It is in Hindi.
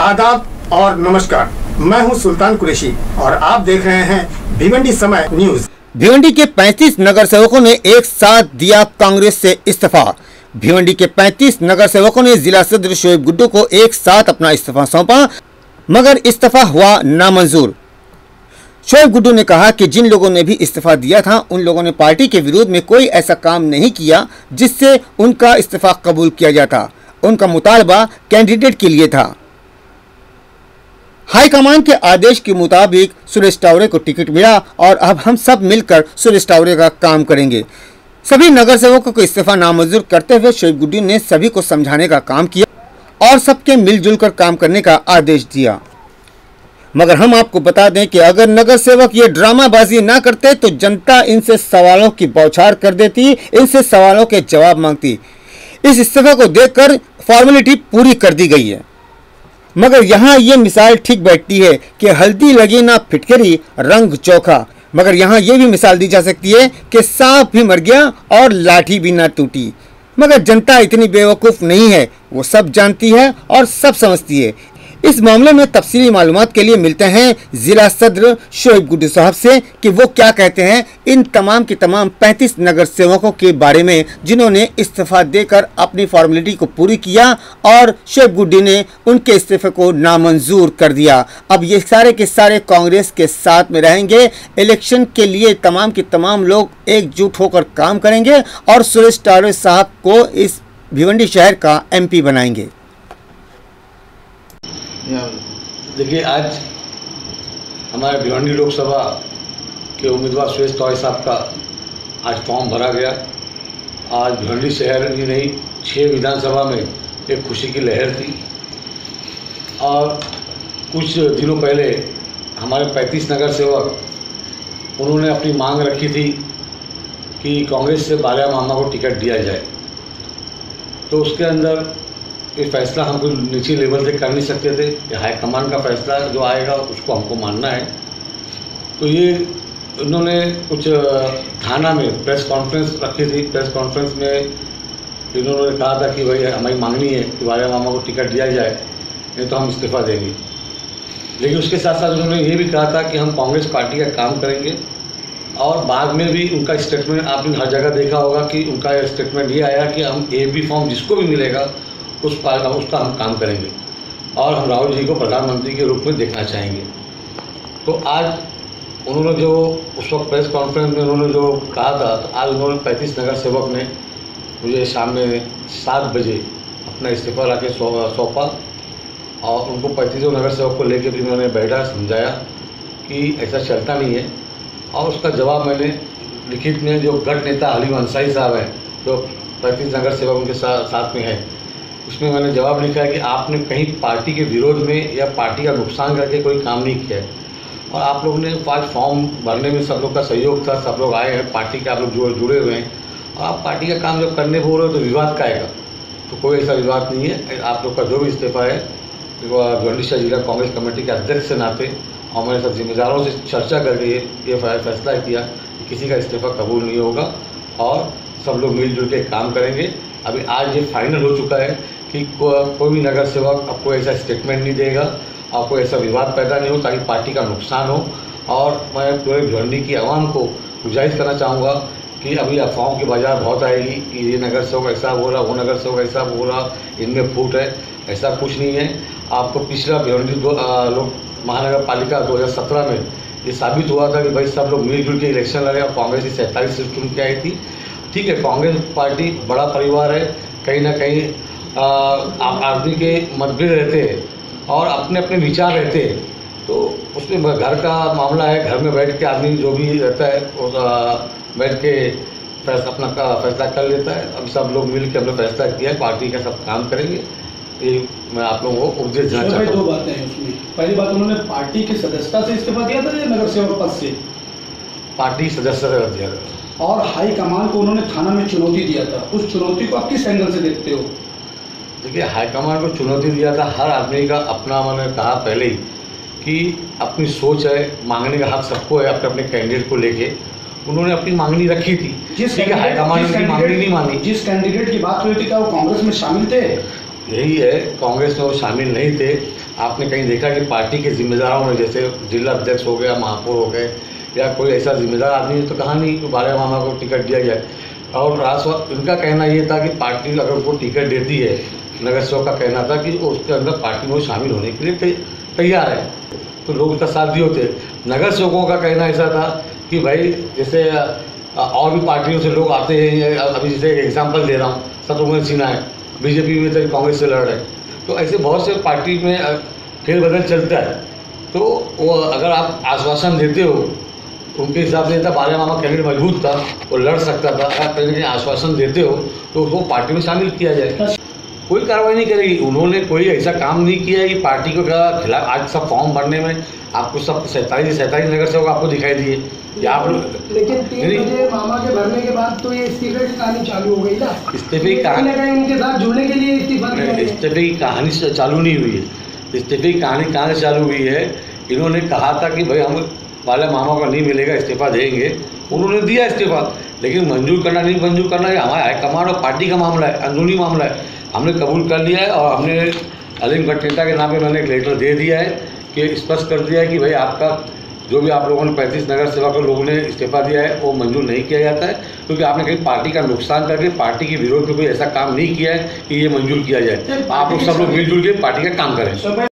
आदाब और नमस्कार, मैं हूं सुल्तान कुरैशी और आप देख रहे हैं भिवंडी समय न्यूज। भिवंडी के 35 नगर सेवकों ने एक साथ दिया कांग्रेस से इस्तीफा। भिवंडी के 35 नगर सेवकों ने जिला सदर शोएब गुड्डू को एक साथ अपना इस्तीफा सौंपा, मगर इस्तीफा हुआ नामंजूर। शोएब गुड्डू ने कहा कि जिन लोगों ने भी इस्तीफा दिया था उन लोगों ने पार्टी के विरोध में कोई ऐसा काम नहीं किया जिससे उनका इस्तीफा कबूल किया जाता। उनका मुतालबा कैंडिडेट के लिए था। हाईकमान के आदेश के मुताबिक सुरेश टावरे को टिकट मिला और अब हम सब मिलकर सुरेश टावरे का काम करेंगे। सभी नगर सेवकों को इस्तीफा नामंजूर करते हुए शोएब गुड्डू ने सभी को समझाने का काम किया और सबके मिलजुल कर काम करने का आदेश दिया। मगर हम आपको बता दें कि अगर नगर सेवक ये ड्रामाबाजी ना करते तो जनता इनसे सवालों की बौछार कर देती, इनसे सवालों के जवाब मांगती। इस इस्तीफे को देखकर फॉर्मेलिटी पूरी कर दी गई है, मगर यहाँ ये मिसाल ठीक बैठती है कि हल्दी लगी ना फिटकरी रंग चोखा। मगर यहाँ ये भी मिसाल दी जा सकती है कि सांप भी मर गया और लाठी भी ना टूटी। मगर जनता इतनी बेवकूफ़ नहीं है, वो सब जानती है और सब समझती है। इस मामले में तफसीली मालूमात के लिए मिलते हैं जिला सदर शोएब गुड्डू साहब से कि वो क्या कहते हैं इन तमाम की तमाम 35 नगर सेवकों के बारे में जिन्होंने इस्तीफा देकर अपनी फॉर्मेलिटी को पूरी किया और शोएब गुड्डू ने उनके इस्तीफे को नामंजूर कर दिया। अब ये सारे के सारे कांग्रेस के साथ में रहेंगे। इलेक्शन के लिए तमाम के तमाम लोग एकजुट होकर काम करेंगे और सुरेश टावरे साहब को इस भिवंडी शहर का MP बनाएंगे। देखिए, आज हमारे भिवंडी लोकसभा के उम्मीदवार सुरेश टावरे साहब का आज फॉर्म भरा गया। आज भिवंडी शहर ही नहीं 6 विधानसभा में एक खुशी की लहर थी। और कुछ दिनों पहले हमारे 35 नगर सेवक उन्होंने अपनी मांग रखी थी कि कांग्रेस से बालिया मामा को टिकट दिया जाए। तो उसके अंदर ये फैसला हम कोई नीचे लेवल से कर नहीं सकते थे। ये हाईकमान का फैसला जो आएगा उसको हमको मानना है। तो ये उन्होंने कुछ थाना में प्रेस कॉन्फ्रेंस रखी थी। प्रेस कॉन्फ्रेंस में इन्होंने कहा था कि भाई हमारी मांगनी है कि बालिया मामा को टिकट दिया जाए, नहीं तो हम इस्तीफा देंगे। लेकिन उसके साथ साथ उन्होंने ये भी कहा था कि हम कांग्रेस पार्टी का काम करेंगे। और बाद में भी उनका स्टेटमेंट आपने हर जगह देखा होगा कि उनका स्टेटमेंट ये आया कि हम AB फॉर्म जिसको भी मिलेगा उसका हम काम करेंगे और हम राहुल जी को प्रधानमंत्री के रूप में देखना चाहेंगे। तो आज उन्होंने जो उस वक्त प्रेस कॉन्फ्रेंस में उन्होंने जो कहा था, तो आज उन्होंने 35 नगर सेवक ने मुझे शाम में 7 बजे अपना इस्तीफा ला के सौंपा और उनको 35 नगर सेवक को लेकर भी मैंने बैठा, समझाया कि ऐसा चलता नहीं है। और उसका जवाब मैंने लिखित में जो गढ़ नेता हलीम अंसारी साहब हैं, जो 35 नगर सेवक उनके साथ में है, उसमें मैंने जवाब लिखा है कि आपने कहीं पार्टी के विरोध में या पार्टी का नुकसान करके कोई काम नहीं किया है। और आप लोगों ने 5 फॉर्म भरने में सब लोग का सहयोग था, सब लोग आए हैं, पार्टी के आप लोग जुड़े हुए हैं और आप पार्टी का काम जब करने बोल रहे हो तो विवाद का आएगा। तो कोई ऐसा विवाद नहीं है। आप लोग का जो भी इस्तीफा है भिवंडी शहर जिला कांग्रेस कमेटी के अध्यक्ष से नाते और मैंने सब जिम्मेदारों से चर्चा करके ये फैसला किया कि किसी का इस्तीफा कबूल नहीं होगा और सब लोग मिलजुल के काम करेंगे। अभी आज ये फाइनल हो चुका है कि कोई भी नगर सेवक आपको ऐसा स्टेटमेंट नहीं देगा और कोई ऐसा विवाद पैदा नहीं हो ताकि पार्टी का नुकसान हो। और मैं पूरे भिवंडी की आवाम को गुजारिश करना चाहूँगा कि अभी अफवाहों की बाजार बहुत आएगी कि ये नगर सेवक ऐसा बोला, वो नगर सेवक ऐसा बोला, इनमें फूट है। ऐसा कुछ नहीं है। आपको पिछला भिवंडी लोक महानगर पालिका 2017 में ये साबित हुआ था कि भाई सब लोग मिलजुल के इलेक्शन लड़े और कांग्रेस की 47 सीट चुन के आई थी। ठीक है, कांग्रेस पार्टी बड़ा परिवार है, कहीं ना कहीं आदमी के मतभेद रहते हैं और अपने अपने विचार रहते हैं। तो उसमें घर का मामला है, घर में बैठ के आदमी जो भी रहता है वो बैठ के अपना फैसला कर लेता है। अब सब लोग मिल के हमने फैसला किया है, पार्टी का सब काम करेंगे। ये मैं आप लोगों को उपदेश देना चाहता हूँ। 2 बातें हैं उसमें। पहली बात, उन्होंने पार्टी की सदस्यता से इस्तीफा दिया था या नगर सेवक पद से? पार्टी सदस्यता दिया था। और हाईकमान को उन्होंने थाना में चुनौती दिया था, उस चुनौती को आप किस एंगल से देखते हो? देखिए, हाईकमान को चुनौती दिया था, हर आदमी का अपना, मैंने कहा पहले ही कि अपनी सोच है, मांगने का हक सबको है अपने अपने कैंडिडेट को लेके। उन्होंने अपनी मांगनी रखी थी, ठीक है, हाईकमान ने उनकी मांगनी नहीं मानी। जिस कैंडिडेट की बात हुई थी क्या वो कांग्रेस में शामिल थे? यही है, कांग्रेस में वो शामिल नहीं थे। आपने कहीं देखा कि पार्टी के जिम्मेदारों में, जैसे जिला अध्यक्ष हो गया, महापौर हो गए, या कोई ऐसा जिम्मेदार आदमी है तो कहा नहीं कि बाले मामा को टिकट दिया जाए। और राष्ट्रवाद इनका कहना ये था कि पार्टी अगर उनको टिकट देती है, नगर सेवक का कहना था कि उसके अंदर पार्टी में शामिल होने के लिए तैयार है, तो लोग उसका साथ दिए होते। नगर सेवकों का कहना ऐसा था कि भाई जैसे और भी पार्टियों से लोग आते हैं, अभी जैसे एक एग्जाम्पल दे रहा हूँ, शत्रुघ्न सिन्हा है, बीजेपी में तो कांग्रेस से लड़ रहे हैं, तो ऐसे बहुत से पार्टी में फेरबदल चलता है। तो वो अगर आप आश्वासन देते हो, उनके हिसाब से था बाले मामा कैंडिडेट मजबूत था, वो लड़ सकता था, अगर कहीं आश्वासन देते हो तो उसको पार्टी में शामिल किया जाए। कोई कार्रवाई नहीं करेगी, उन्होंने कोई ऐसा काम नहीं किया है कि पार्टी को खिलाफ। आज सब फॉर्म भरने में आपको सब 47 नगर सेवक आपको दिखाई दिए, या आप लोग। लेकिन 3 बजे मामा के भरने के बाद तो ये इस्तीफे की कहानी चालू हो गई ना। इस्तीफे की कहानी उनके साथ जुड़ने के लिए इस्तीफा दिया है। इस्तीफे की कहानी चालू नहीं हुई है। इस्तीफे की कहानी कहाँ से चालू हुई है? इन्होंने कहा था कि भाई हम बाले मामा को नहीं मिलेगा, इस्तीफा देंगे, उन्होंने दिया इस्तीफा, लेकिन मंजूर करना नहीं मंजूर करना ये हमारे हाईकमांड और पार्टी का मामला है, अंदरूनी मामला है। हमने कबूल कर लिया है और हमने अलीम गढ़ नेता के नाम पे मैंने एक लेटर दे दिया है कि स्पष्ट कर दिया है कि भाई आपका जो भी आप लोगों ने 35 नगर सेवक के लोगों ने इस्तीफा दिया है वो मंजूर नहीं किया जाता है, क्योंकि आपने कहीं पार्टी का नुकसान करके पार्टी के विरोध में कोई ऐसा काम नहीं किया है कि ये मंजूर किया जाए। आप लोग सब लोग मिलजुल के पार्टी का काम करें।